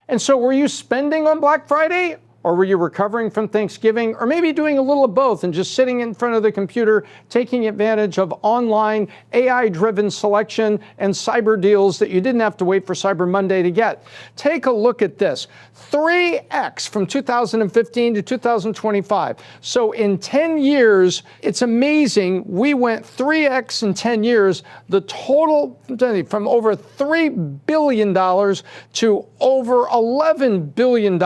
And so were you spending on Black Friday? Or were you recovering from Thanksgiving? Or maybe doing a little of both and just sitting in front of the computer, taking advantage of online AI-driven selection and cyber deals that you didn't have to wait for Cyber Monday to get? Take a look at this. 3x from 2015 to 2025. So in 10 years, it's amazing. We went 3x in 10 years. The total from over $3 billion to over $11 billion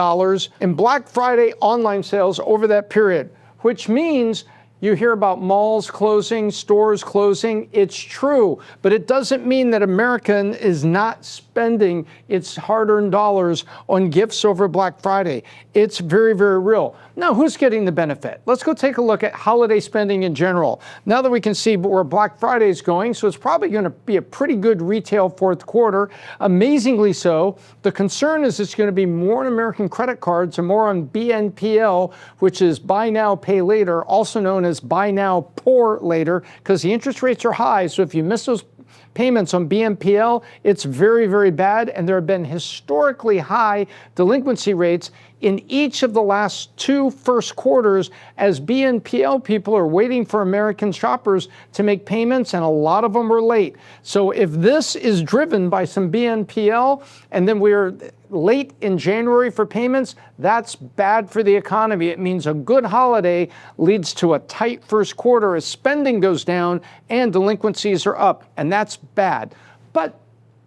in Black Friday online sales over that period, which means you hear about malls closing, stores closing. It's true, but it doesn't mean that American is not spending its hard-earned dollars on gifts over Black Friday. It's very, very real. Now, who's getting the benefit? Let's go take a look at holiday spending in general. Now that we can see where Black Friday is going, so it's probably going to be a pretty good retail fourth quarter. Amazingly so. The concern is it's going to be more on American credit cards and more on BNPL, which is buy now, pay later, also known as buy now, pour later, because the interest rates are high. So if you miss those payments on BNPL, it's very, very bad. And there have been historically high delinquency rates in each of the last two first quarters as BNPL people are waiting for American shoppers to make payments, and a lot of them were late. So if this is driven by some BNPL and then we're late in January for payments, that's bad for the economy. It means a good holiday leads to a tight first quarter as spending goes down and delinquencies are up, and that's bad. But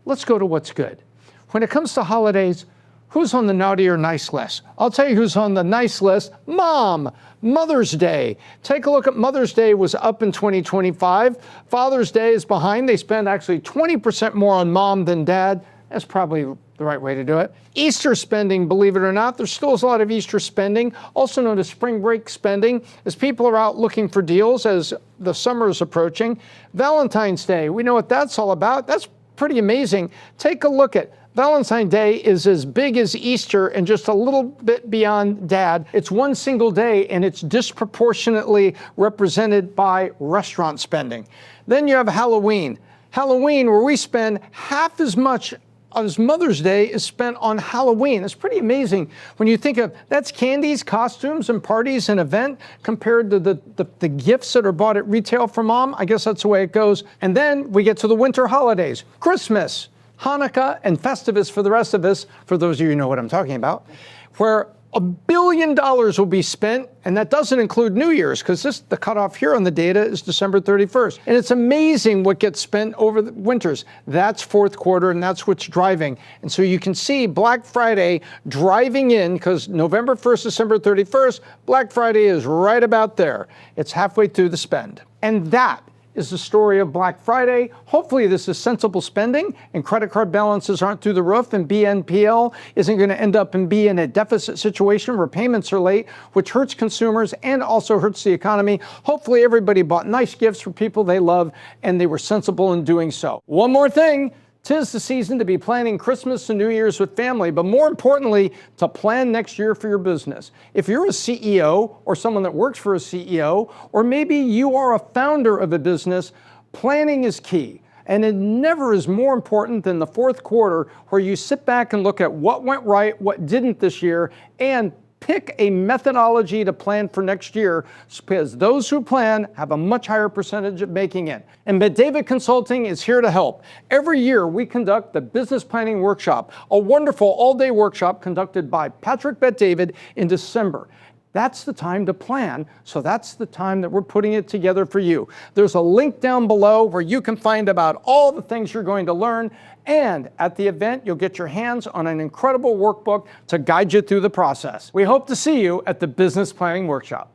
let's go to what's good. When it comes to holidays, who's on the naughty or nice list? I'll tell you who's on the nice list. Mom. Mother's Day. Take a look at Mother's Day was up in 2025. Father's Day is behind. They spend actually 20% more on mom than dad. That's probably the right way to do it. Easter spending, believe it or not, there still is a lot of Easter spending, also known as spring break spending, as people are out looking for deals as the summer is approaching. Valentine's Day, we know what that's all about. That's pretty amazing. Take a look at Valentine's Day is as big as Easter and just a little bit beyond Dad. It's one single day and it's disproportionately represented by restaurant spending. Then you have Halloween. Halloween, where we spend half as much as Mother's Day is spent on Halloween. It's pretty amazing when you think of that's candies, costumes, and parties and event compared to the gifts that are bought at retail for mom. I guess that's the way it goes. And then we get to the winter holidays, Christmas, Hanukkah, and Festivus for the rest of us, for those of you who know what I'm talking about, where $1 billion will be spent, and that doesn't include New Year's, because the cutoff here on the data is December 31st. And it's amazing what gets spent over the winters. That's fourth quarter, and that's what's driving. And so you can see Black Friday driving in, because November 1st, December 31st, Black Friday is right about there. It's halfway through the spend. And that is the story of Black Friday. Hopefully this is sensible spending and credit card balances aren't through the roof and BNPL isn't going to end up and be in a deficit situation where payments are late, which hurts consumers and also hurts the economy. Hopefully everybody bought nice gifts for people they love and they were sensible in doing so. One more thing. 'Tis the season to be planning Christmas and New Year's with family, but more importantly, to plan next year for your business. If you're a CEO or someone that works for a CEO, or maybe you are a founder of a business, planning is key. And it never is more important than the fourth quarter, where you sit back and look at what went right, what didn't this year, and pick a methodology to plan for next year, because those who plan have a much higher percentage of making it. And Bet-David Consulting is here to help. Every year we conduct the Business Planning Workshop, a wonderful all-day workshop conducted by Patrick Bet-David in December. That's the time to plan, so that's the time that we're putting it together for you. There's a link down below where you can find about all the things you're going to learn, and at the event, you'll get your hands on an incredible workbook to guide you through the process. We hope to see you at the Business Planning Workshop.